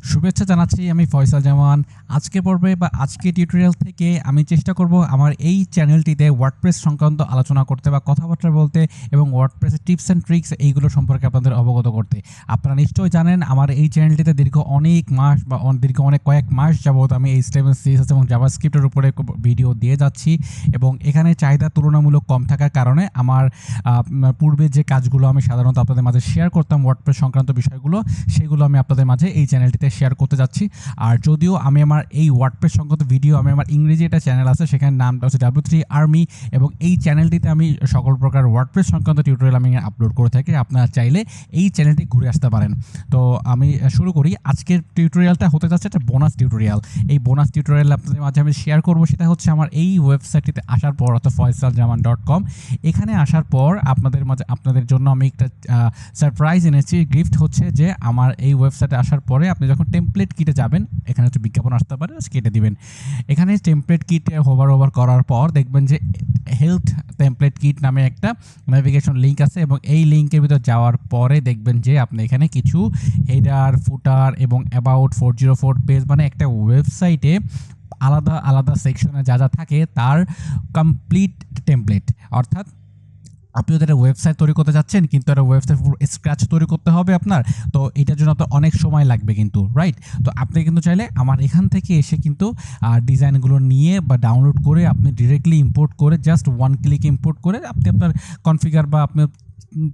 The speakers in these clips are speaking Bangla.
শুভেচ্ছা জানাচ্ছি, আমি ফয়সাল জামান। আজকে পর্বে বা আজকে টিউটোরিয়াল থেকে আমি চেষ্টা করব আমার এই চ্যানেলটিতে ওয়ার্ডপ্রেস সংক্রান্ত আলোচনা করতে বা কথাবার্তা বলতে এবং ওয়ার্ডপ্রেসের টিপস অ্যান্ড ট্রিক্স এইগুলো সম্পর্কে আপনাদের অবগত করতে। আপনারা নিশ্চয়ই জানেন আমার এই চ্যানেলটিতে দীর্ঘ অনেক মাস বা কয়েক মাস যাবত আমি HTML, CSS এবং জাভাস্ক্রিপ্টের উপরে ভিডিও দিয়ে যাচ্ছি এবং এখানে চাহিদা তুলনামূলক কম থাকার কারণে আমার পূর্বে যে কাজগুলো আমি সাধারণত আপনাদের মাঝে শেয়ার করতাম ওয়ার্ডপ্রেস সংক্রান্ত বিষয়গুলো, সেগুলো আমি আপনাদের মাঝে এই চ্যানেলটিতে শেয়ার করতে যাচ্ছি। আর যদিও আমি আমার এই ওয়ার্ডপ্রেস সংক্রান্ত ভিডিও আমি আমার ইংরেজি একটা চ্যানেল আছে, সেখানে নামটা হচ্ছে W3 আর্মি, এবং এই চ্যানেলটিতে আমি সকল প্রকার ওয়ার্ডপ্রেস সংক্রান্ত টিউটোরিয়াল আমি আপলোড করে থাকি। আপনারা চাইলে এই চ্যানেলটি ঘুরে আসতে পারেন। তো আমি শুরু করি। আজকের টিউটোরিয়ালটা হতে যাচ্ছে একটা বোনাস টিউটোরিয়াল। এই বোনাস টিউটোরিয়াল আপনাদের মাঝে আমি শেয়ার করবো, সেটা হচ্ছে আমার এই ওয়েবসাইটটিতে আসার পর, অর্থাৎ faisaljaman.com। এখানে আসার পর আপনাদের জন্য আমি একটা সারপ্রাইজ এনেছি। গিফট হচ্ছে যে আমার এই ওয়েবসাইটে আসার পরে আপনি যখন টেমপ্লেট কিটে যাবেন, এখানে হচ্ছে বিজ্ঞাপন আসতে পারে, কেটে দিবেন। এখানে টেমপ্লেট কিটে হোভার করার পর দেখবেন যে হেলথ টেমপ্লেট কিট নামে একটা নেভিগেশন লিঙ্ক আছে, এবং এই লিঙ্কের ভিতর যাওয়ার পরে দেখবেন যে আপনি এখানে কিছু হেডার, ফুটার এবং অ্যাবাউট 404 পেজ, মানে একটা ওয়েবসাইটে আলাদা আলাদা সেকশনে যা যা থাকে তার কমপ্লিট টেমপ্লেট। অর্থাৎ আপনি যদি একটা ওয়েবসাইট তৈরি করতে যাচ্ছেন, কিন্তু একটা ওয়েবসাইট পুরো স্ক্র্যাচ তৈরি করতে হবে আপনার, তো এটার জন্য আপনার অনেক সময় লাগবে কিন্তু, রাইট? তো আপনি কিন্তু চাইলে আমার এখান থেকে এসে কিন্তু ডিজাইনগুলো নিয়ে বা ডাউনলোড করে আপনি ডিরেক্টলি ইম্পোর্ট করে, জাস্ট ওয়ান ক্লিক ইম্পোর্ট করে আপনি আপনার কনফিগার বা আপনার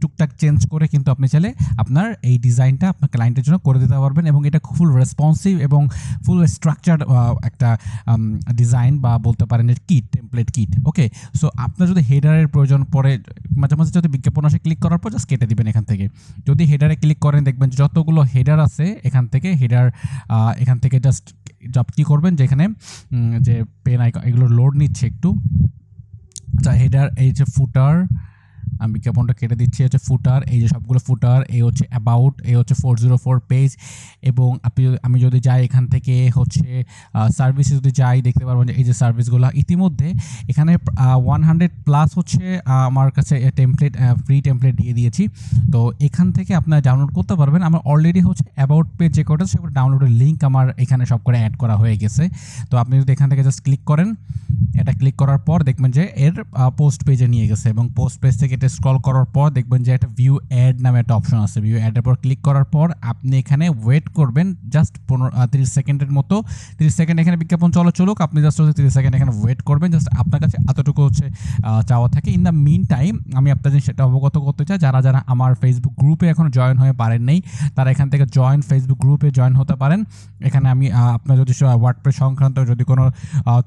টুকটাক চেঞ্জ করে কিন্তু আপনি চাইলে আপনার এই ডিজাইনটা আপনার ক্লায়েন্টের জন্য করে দিতে পারবেন, এবং এটা ফুল রেসপন্সিভ এবং ফুল স্ট্রাকচার্ড একটা ডিজাইন, বা বলতে পারেন যে কিট, টেমপ্লেট কিট। ওকে, সো আপনার যদি হেডারের প্রয়োজন পড়ে, মাঝে মাঝে যদি বিজ্ঞাপন আসে, ক্লিক করার পর জাস্ট কেটে দিবেন এখান থেকে। যদি হেডারে ক্লিক করেন, দেখবেন যতগুলো হেডার আছে এখান থেকে জাস্ট কী করবেন, যে এখানে যে পেন আইকন, এগুলো লোড নিচ্ছে একটু। আচ্ছা, হেডার, এই যে ফুটার, আমি বিজ্ঞাপনটা কেটে দিচ্ছি, হচ্ছে ফুটার, এই যে সবগুলো ফুটার, এই হচ্ছে অ্যাবাউট, এই হচ্ছে 404 পেজ। এবং আমি যদি যাই এখান থেকে হচ্ছে সার্ভিসে যদি যাই, দেখতে পারবেন যে এই যে সার্ভিসগুলো ইতিমধ্যে এখানে 100+ হচ্ছে আমার কাছে ফ্রি টেমপ্লেট দিয়ে দিয়েছি। তো এখান থেকে আপনারা ডাউনলোড করতে পারবেন। আমার অলরেডি হচ্ছে অ্যাবাউট পেজ যে কটা, সেগুলো ডাউনলোডের লিঙ্ক আমার এখানে সব করে অ্যাড করা হয়ে গেছে। তো আপনি যদি এখান থেকে জাস্ট ক্লিক করেন, এটা ক্লিক করার পর দেখবেন যে এর পোস্ট পেজে নিয়ে গেছে, এবং পোস্ট পেজ থেকে এটা স্ক্রল করার পর দেখবেন যে একটা ভিউ অ্যাড নামে একটা অপশন আছে। ভিউ অ্যাডের পর ক্লিক করার পর আপনি এখানে ওয়েট করবেন জাস্ট 30 সেকেন্ডের মতো। 30 সেকেন্ড এখানে বিজ্ঞাপন চলুক, আপনি জাস্ট 30 সেকেন্ড এখানে ওয়েট করবেন। জাস্ট আপনার কাছে এতটুকু হচ্ছে চাওয়া থাকে। ইন দ্য মিন টাইম আমি আপনাদের সেটা অবগত করতে চাই, যারা আমার ফেসবুক গ্রুপে এখনও জয়েন হয়ে পারেন নাই, তারা এখান থেকে ফেসবুক গ্রুপে জয়েন হতে পারেন। এখানে আমি আপনার যদি ওয়ার্ডপ্রেস সংক্রান্ত যদি কোনো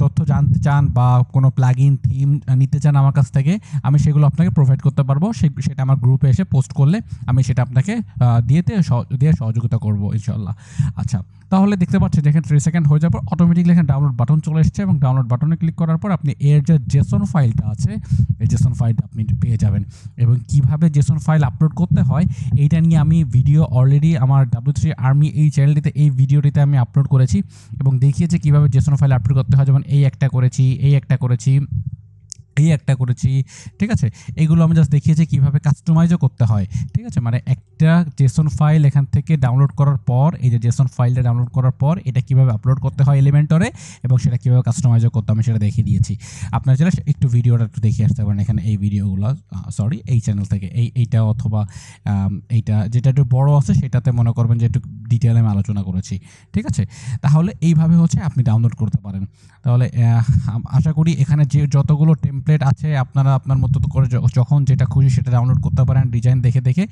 তথ্য জানতে চান বা কোনো প্লাগইন থিম নিতে চান আমার কাছ থেকে, আমি সেগুলো আপনাকে প্রোভাইড করতে পারবো। সেটা আমার গ্রুপে এসে পোস্ট করলে আমি সেটা আপনাকে দিয়ে সহযোগিতা করবো ইনশাল্লাহ। আচ্ছা, তাহলে দেখতে পাচ্ছেন যেখানে 3 সেকেন্ড হয়ে যাওয়ার পর অটোমেটিকলি এখানে ডাউনলোড বাটন চলে এসেছে, এবং ডাউনলোড বাটনে ক্লিক করার পর আপনি এর যে জেসন ফাইলটা আছে, এই জেসন ফাইলটা আপনি পেয়ে যাবেন। এবং কিভাবে জেসন ফাইল আপলোড করতে হয় এইটা নিয়ে আমি ভিডিও অলরেডি আমার W3 আর্মি এই চ্যানেলটিতে, এই ভিডিওটিতে আমি আপলোড করেছি এবং দেখিয়েছি কীভাবে জেসন ফাইল আপলোড করতে হয়। যেমন এই একটা করেছি, ঠিক আছে? এইগুলো আমি জাস্ট দেখিয়েছি কীভাবে কাস্টমাইজও করতে হয়, ঠিক আছে? মানে একটা জেসন ফাইল এখান থেকে ডাউনলোড করার পর, এই যে জেসন ফাইলটা ডাউনলোড করার পর এটা কীভাবে আপলোড করতে হয় এলিমেন্টরে, এবং সেটা কীভাবে কাস্টমাইজও করতে আমি সেটা দেখিয়ে দিয়েছি। আপনারা চাইলে একটু ভিডিওটা একটু দেখে আসতে পারেন এখানে, এই ভিডিওগুলো এই চ্যানেল থেকে, এইটা অথবা এইটা যেটা একটু বড় আছে সেটাতে মনে করবেন যে একটু ডিটেলে আমি আলোচনা করেছি, ঠিক আছে? তাহলে এইভাবে হচ্ছে আপনি ডাউনলোড করতে পারেন। তাহলে আশা করি এখানে যে যতগুলো টেমপ্লেট আছে আপনারা আপনার মতো করে যখন যেটা খুশি সেটা ডাউনলোড করতে পারেন ডিজাইন দেখে।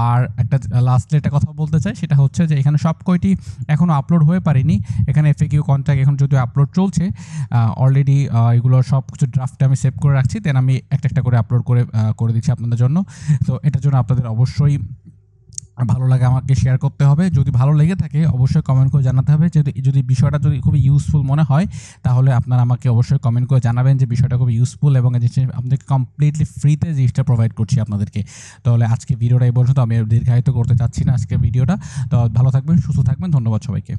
আর একটা লাস্টে একটা কথা বলতে চাই, সেটা হচ্ছে যে এখানে সব কয়টি এখনও আপলোড হয়ে পারিনি। এখানে FAQ কন্ট্যাক্ট এখন যদিও আপলোড চলছে অলরেডি, এগুলো সব কিছু ড্রাফটে আমি সেভ করে রাখছি, দেন আমি একটা করে আপলোড করে দিচ্ছি আপনাদের জন্য। তো এটার জন্য আপনাদের অবশ্যই ভালো লাগে আমাকে শেয়ার করতে হবে। যদি ভালো লেগে থাকে অবশ্যই কমেন্ট করে জানাতে হবে। যদি বিষয়টা খুবই ইউজফুল মনে হয়, তাহলে আপনারা আমাকে অবশ্যই কমেন্ট করে জানাবেন যে বিষয়টা খুবই ইউজফুল, এবং আপনাদেরকে কমপ্লিটলি ফ্রিতে জিনিসটা প্রোভাইড করছি আপনাদেরকে। তাহলে আজকে ভিডিওটা এই পর্যন্ত, আমি দীর্ঘায়িত করতে চাচ্ছি না আজকে ভিডিওটা। তো ভালো থাকবেন, সুস্থ থাকবেন, ধন্যবাদ সবাইকে।